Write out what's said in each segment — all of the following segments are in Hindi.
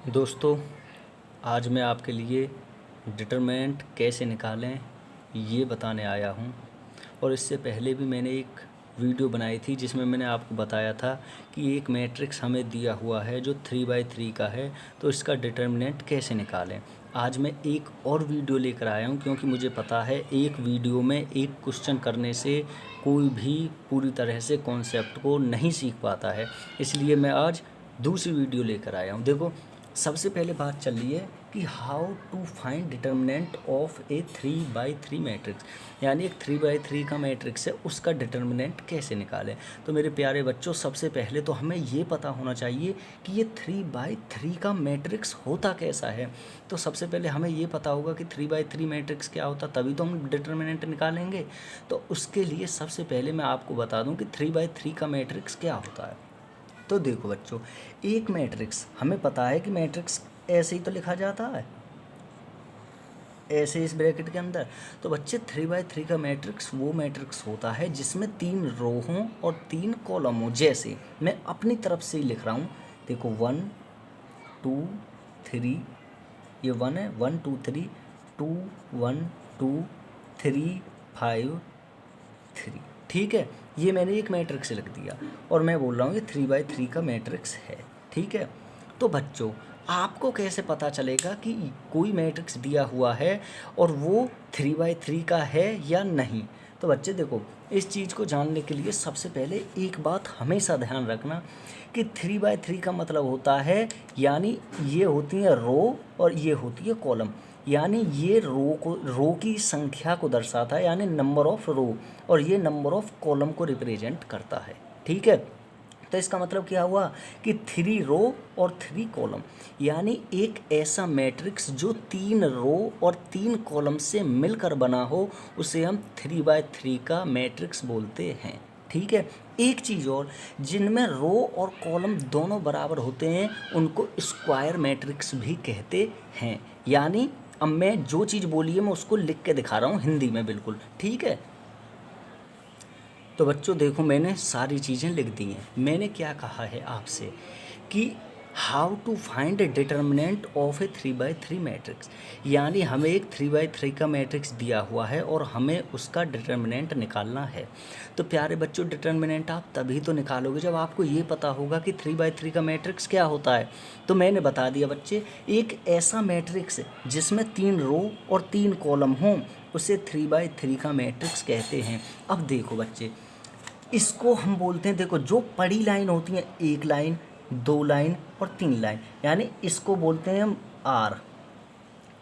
दोस्तों, आज मैं आपके लिए डिटरमिनेंट कैसे निकालें ये बताने आया हूँ। और इससे पहले भी मैंने एक वीडियो बनाई थी जिसमें मैंने आपको बताया था कि एक मैट्रिक्स हमें दिया हुआ है जो 3/3 का है, तो इसका डिटरमिनेंट कैसे निकालें। आज मैं एक और वीडियो लेकर आया हूँ क्योंकि मुझे पता है एक वीडियो में एक क्वेश्चन करने से कोई भी पूरी तरह से कॉन्सेप्ट को नहीं सीख पाता है। इसलिए मैं आज दूसरी वीडियो लेकर आया हूँ। देखो, सबसे पहले बात चल रही है कि how to find determinant of a 3/3 matrix, यानी एक 3/3 का मैट्रिक्स है उसका डिटर्मिनेंट कैसे निकालें। तो मेरे प्यारे बच्चों, सबसे पहले तो हमें ये पता होना चाहिए कि ये 3/3 का मैट्रिक्स होता कैसा है। तो सबसे पहले हमें ये पता होगा कि 3/3 मैट्रिक्स क्या होता, तभी तो हम डिटर्मिनेंट निकालेंगे। तो उसके लिए सबसे पहले मैं आपको बता दूं कि 3/3 का मैट्रिक्स क्या होता है। तो देखो बच्चों, एक मैट्रिक्स हमें पता है कि मैट्रिक्स ऐसे ही तो लिखा जाता है, ऐसे इस ब्रैकेट के अंदर। तो बच्चे 3/3 का मैट्रिक्स वो मैट्रिक्स होता है जिसमें 3 रो हों और 3 कॉलम हों। जैसे मैं अपनी तरफ से ही लिख रहा हूँ, देखो 1 2 3, ये 1 है, 1 2 3, 2 1 2 3 5 3, ठीक है। ये मैंने एक मैट्रिक्स लिख दिया और मैं बोल रहा हूँ ये 3/3 का मैट्रिक्स है, ठीक है। तो बच्चों, आपको कैसे पता चलेगा कि कोई मैट्रिक्स दिया हुआ है और वो 3/3 का है या नहीं। तो बच्चे देखो, इस चीज़ को जानने के लिए सबसे पहले एक बात हमेशा ध्यान रखना कि 3/3 का मतलब होता है, यानी ये होती है रो और ये होती है कॉलम। यानी ये रो की संख्या को दर्शाता है, यानी नंबर ऑफ रो, और ये नंबर ऑफ कॉलम को रिप्रेजेंट करता है, ठीक है। तो इसका मतलब क्या हुआ कि 3 रो और 3 कॉलम, यानी एक ऐसा मैट्रिक्स जो 3 रो और 3 कॉलम से मिलकर बना हो उसे हम 3/3 का मैट्रिक्स बोलते हैं, ठीक है। एक चीज़ और, जिनमें रो और कॉलम दोनों बराबर होते हैं उनको स्क्वायर मैट्रिक्स भी कहते हैं। यानी अब मैं जो चीज़ बोली है मैं उसको लिख के दिखा रहा हूँ हिंदी में, बिल्कुल ठीक है। तो बच्चों देखो, मैंने सारी चीज़ें लिख दी हैं। मैंने क्या कहा है आपसे कि how to find a determinant of a 3/3 matrix, यानी हमें एक 3/3 का मैट्रिक्स दिया हुआ है और हमें उसका डिटर्मिनेंट निकालना है। तो प्यारे बच्चों, डिटर्मिनेंट आप तभी तो निकालोगे जब आपको ये पता होगा कि 3/3 का मैट्रिक्स क्या होता है। तो मैंने बता दिया बच्चे, एक ऐसा मैट्रिक्स जिसमें 3 रो और 3 कॉलम हों उसे 3/3 का मैट्रिक्स कहते हैं। अब देखो बच्चे, इसको हम बोलते हैं, देखो जो बड़ी लाइन होती है, 1 लाइन 2 लाइन और 3 लाइन, यानी इसको बोलते हैं हम आर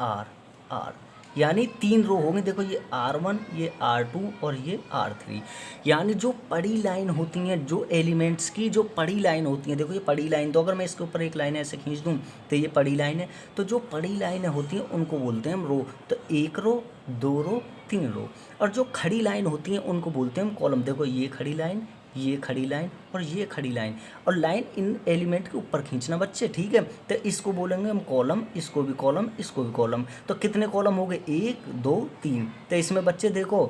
आर आर, यानी 3 रो होंगे। देखो ये R1, ये R2 और ये R3, यानी जो बड़ी लाइन होती हैं, जो एलिमेंट्स की जो बड़ी लाइन होती हैं, देखो ये बड़ी लाइन, तो अगर मैं इसके ऊपर एक लाइन ऐसे खींच दूँ तो ये बड़ी लाइन है। तो जो बड़ी लाइनें होती हैं उनको बोलते हैं हम रो। तो 1 रो 2 रो 3 रो, और जो खड़ी लाइन होती हैं उनको बोलते हैं हम कॉलम। देखो ये खड़ी लाइन, ये खड़ी लाइन और ये खड़ी लाइन, और लाइन इन एलिमेंट के ऊपर खींचना बच्चे, ठीक है। तो इसको बोलेंगे हम कॉलम, इसको भी कॉलम, इसको भी कॉलम। तो कितने कॉलम हो गए, 1 2 3। तो इसमें बच्चे देखो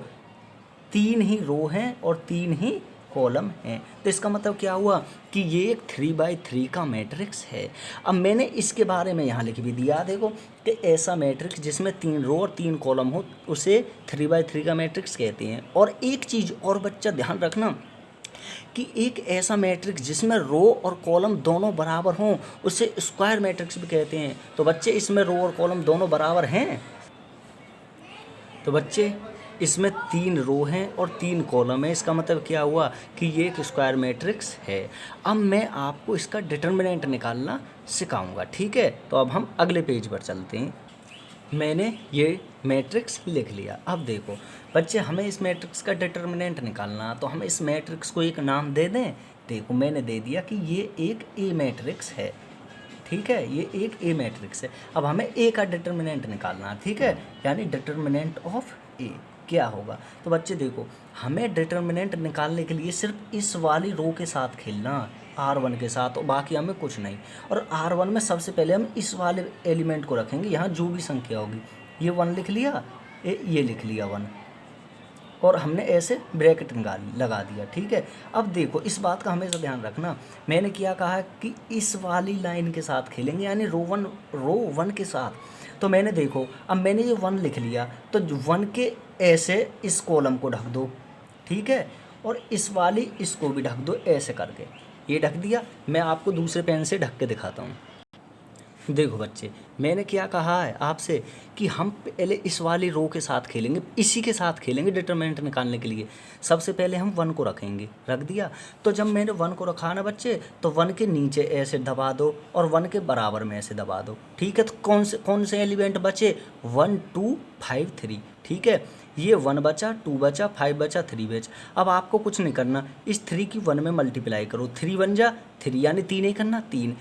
3 ही रो हैं और 3 ही कॉलम हैं। तो इसका मतलब क्या हुआ कि ये एक 3/3 का मैट्रिक्स है। अब मैंने इसके बारे में यहाँ लिख भी दिया, देखो कि ऐसा मैट्रिक्स जिसमें 3 रो और 3 कॉलम हो उसे 3/3 का मैट्रिक्स कहते हैं। और एक चीज़ और बच्चा ध्यान रखना कि एक ऐसा मैट्रिक्स जिसमें रो और कॉलम दोनों बराबर हों उसे स्क्वायर मैट्रिक्स भी कहते हैं। तो बच्चे इसमें रो और कॉलम दोनों बराबर हैं। तो बच्चे इसमें 3 रो हैं और 3 कॉलम है, इसका मतलब क्या हुआ कि ये एक स्क्वायर मैट्रिक्स है। अब मैं आपको इसका डिटर्मिनेंट निकालना सिखाऊंगा, ठीक है। तो अब हम अगले पेज पर चलते हैं। मैंने ये मैट्रिक्स लिख लिया। अब देखो बच्चे, हमें इस मैट्रिक्स का डिटर्मिनेंट निकालना, तो हम इस मैट्रिक्स को एक नाम दे दें। देखो मैंने दे दिया कि ये एक ए मैट्रिक्स है, ठीक है, ये एक ए मैट्रिक्स है। अब हमें ए का डिटर्मिनेंट निकालना, ठीक है, यानी डिटर्मिनेंट ऑफ ए क्या होगा। तो बच्चे देखो, हमें डिटर्मिनेंट निकालने के लिए सिर्फ इस वाली रो के साथ खेलना, R1 के साथ, और बाकी हमें कुछ नहीं। और R1 में सबसे पहले हम इस वाले एलिमेंट को रखेंगे, यहाँ जो भी संख्या होगी। ये 1 लिख लिया, ये लिख लिया 1, और हमने ऐसे ब्रैकेट लगा दिया, ठीक है। अब देखो इस बात का हमेशा ध्यान रखना, मैंने क्या कहा कि इस वाली लाइन के साथ खेलेंगे, यानी रो वन के साथ। तो मैंने देखो अब मैंने ये 1 लिख लिया, तो 1 के ऐसे इस कॉलम को ढक दो, ठीक है, और इस वाली इसको भी ढक दो ऐसे करके, ये ढक दिया। मैं आपको दूसरे पेन से ढक के दिखाता हूँ। देखो बच्चे, मैंने क्या कहा है आपसे कि हम पहले इस वाली रो के साथ खेलेंगे, इसी के साथ खेलेंगे डिटरमिनेंट निकालने के लिए। सबसे पहले हम 1 को रखेंगे, रख दिया। तो जब मैंने 1 को रखा ना बच्चे, तो 1 के नीचे ऐसे दबा दो और 1 के बराबर में ऐसे दबा दो, ठीक है। तो कौन से एलिमेंट बचे? 1 2 5 3, ठीक है। ये 1 बचा, 2 बचा, 5 बचा, 3 बचा। अब आपको कुछ नहीं करना, इस 3 की 1 में मल्टीप्लाई करो, 3 बन जा 3, यानी 3 नहीं करना 3,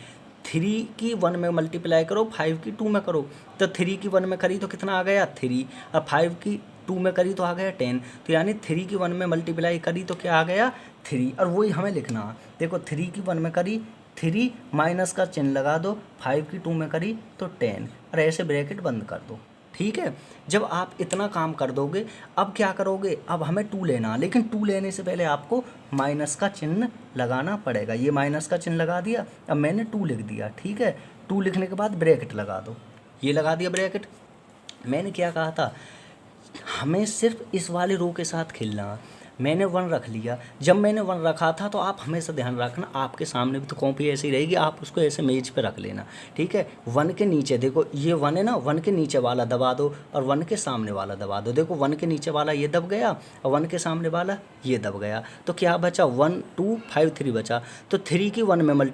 3 की 1 में मल्टीप्लाई करो, 5 की 2 में करो। तो 3 की 1 में करी तो कितना आ गया 3, और 5 की 2 में करी तो आ गया 10। तो यानी 3 की 1 में मल्टीप्लाई करी तो क्या आ गया 3, और वही हमें लिखना है। देखो 3 की 1 में करी 3, माइनस का चिन्ह लगा दो, 5 की 2 में करी तो 10, और ऐसे ब्रैकेट बंद कर दो, ठीक है। जब आप इतना काम कर दोगे, अब क्या करोगे, अब हमें 2 लेना, लेकिन 2 लेने से पहले आपको माइनस का चिन्ह लगाना पड़ेगा। ये माइनस का चिन्ह लगा दिया, अब मैंने 2 लिख दिया, ठीक है। 2 लिखने के बाद ब्रैकेट लगा दो, ये लगा दिया ब्रैकेट। मैंने क्या कहा था, हमें सिर्फ इस वाले रो के साथ खेलना। मैंने 1 रख लिया, जब मैंने 1 रखा था तो आप हमेशा ध्यान रखना, आपके सामने भी तो कॉपी ऐसी रहेगी, आप उसको ऐसे मेज पे रख लेना, ठीक है। 1 के नीचे देखो ये 1 है ना, 1 के नीचे वाला दबा दो और 1 के सामने वाला दबा दो। देखो 1 के नीचे वाला ये दब गया और 1 के सामने वाला ये दब गया, तो क्या बचा 1 2 5 3 बचा। तो 3 की 1 में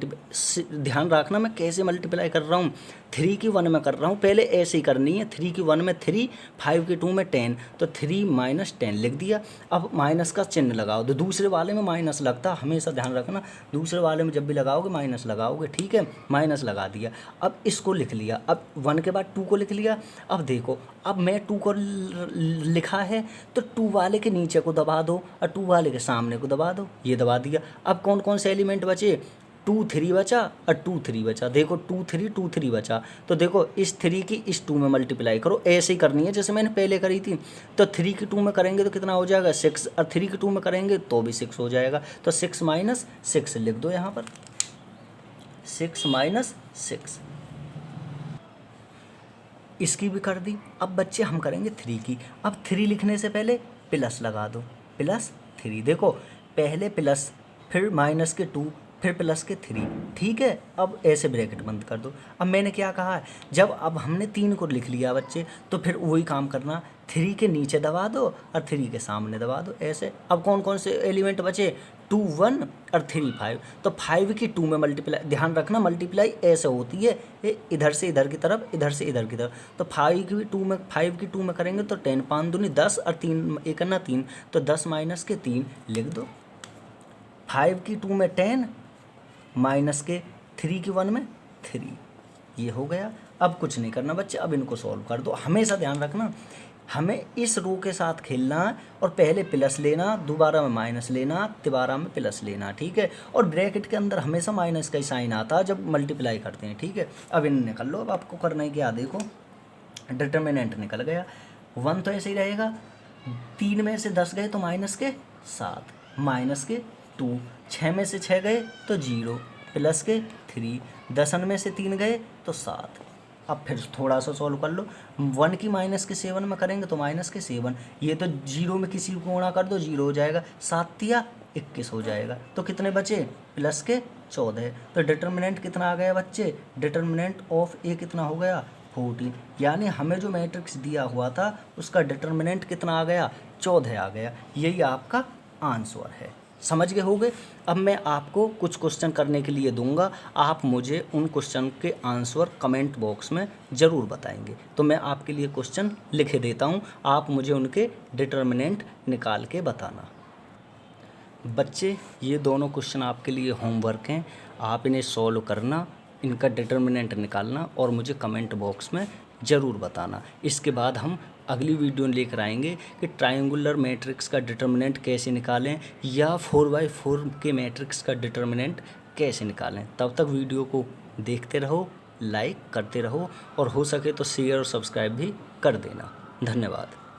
ध्यान रखना मैं कैसे मल्टीप्लाई कर रहा हूँ, 3 की 1 में कर रहा हूँ, पहले ऐसे ही करनी है। 3 की 1 में 3, 5 की 2 में 10, तो 3 माइनस 10 लिख दिया। अब माइनस का चिन्ह लगाओ, तो दूसरे वाले में माइनस लगता, हमेशा ध्यान रखना, दूसरे वाले में जब भी लगाओगे माइनस लगाओगे, ठीक है। माइनस लगा दिया, अब इसको लिख लिया, अब 1 के बाद 2 को लिख लिया। अब देखो अब मैं 2 को लिखा है, तो 2 वाले के नीचे को दबा दो और 2 वाले के सामने को दबा दो, ये दबा दिया। अब कौन कौन से एलिमेंट बचे, 2 3 बचा और 2 3 बचा। देखो 2 3 बचा, तो देखो इस 3 की इस 2 में मल्टीप्लाई करो, ऐसे ही करनी है जैसे मैंने पहले करी थी। तो 3 की 2 में करेंगे तो कितना हो जाएगा 6, और 3 की 2 में करेंगे तो भी 6 हो जाएगा। तो 6 माइनस 6 लिख दो यहाँ पर, 6 माइनस 6, इसकी भी कर दी। अब बच्चे हम करेंगे 3 की। अब 3 लिखने से पहले प्लस लगा दो, +3। देखो पहले प्लस, फिर माइनस के 2, फिर प्लस के 3, ठीक है। अब ऐसे ब्रैकेट बंद कर दो। अब मैंने क्या कहा है, जब अब हमने 3 को लिख लिया बच्चे, तो फिर वही काम करना, 3 के नीचे दबा दो और 3 के सामने दबा दो, ऐसे। अब कौन कौन से एलिमेंट बचे, 2 1 और 3 5। तो 5 की 2 में मल्टीप्लाई, ध्यान रखना मल्टीप्लाई ऐसे होती है, ये इधर से इधर की तरफ, इधर से इधर की तरफ। तो 5 की 2 में करेंगे तो 10, 5 दूनी 10 और 3 1 ना 3, तो 10 माइनस के 3 लिख दो। 5 की 2 में 10, माइनस के 3 की 1 में 3, ये हो गया। अब कुछ नहीं करना बच्चे, अब इनको सॉल्व कर दो। हमेशा ध्यान रखना, हमें इस रो के साथ खेलना है, और पहले प्लस लेना, दोबारा में माइनस लेना, तिबारा में प्लस लेना, ठीक है। और ब्रैकेट के अंदर हमेशा माइनस का ही साइन आता है जब मल्टीप्लाई करते हैं, ठीक है। अब इन्हें निकल लो, अब आपको करना है क्या, देखो डिटर्मिनेंट निकल गया, 1 तो ऐसे ही रहेगा, 3 में से 10 गए तो माइनस के 7, माइनस के 2, 6 में से 6 गए तो 0, प्लस के 3, 10 में से 3 गए तो 7। अब फिर थोड़ा सा सॉल्व कर लो, 1 की माइनस के 7 में करेंगे तो माइनस के 7, ये तो 0 में किसी को गुणा कर दो 0 हो जाएगा, 7 तिया 21 हो जाएगा। तो कितने बचे, प्लस के 14। तो डिटर्मिनेंट कितना आ गया बच्चे, डिटर्मिनेंट ऑफ ए कितना हो गया 14, यानी हमें जो मैट्रिक्स दिया हुआ था उसका डिटर्मिनेंट कितना आ गया 14 आ गया। यही आपका आंसर है, समझ गए होगे। अब मैं आपको कुछ क्वेश्चन करने के लिए दूंगा, आप मुझे उन क्वेश्चन के आंसर कमेंट बॉक्स में ज़रूर बताएंगे। तो मैं आपके लिए क्वेश्चन लिखे देता हूं, आप मुझे उनके डिटर्मिनेंट निकाल के बताना। बच्चे ये दोनों क्वेश्चन आपके लिए होमवर्क हैं, आप इन्हें सॉल्व करना, इनका डिटर्मिनेंट निकालना और मुझे कमेंट बॉक्स में ज़रूर बताना। इसके बाद हम अगली वीडियो लेकर आएंगे कि ट्रायंगुलर मैट्रिक्स का डिटर्मिनेंट कैसे निकालें या 4x4 के मैट्रिक्स का डिटर्मिनेंट कैसे निकालें। तब तक वीडियो को देखते रहो, लाइक करते रहो और हो सके तो शेयर और सब्सक्राइब भी कर देना। धन्यवाद।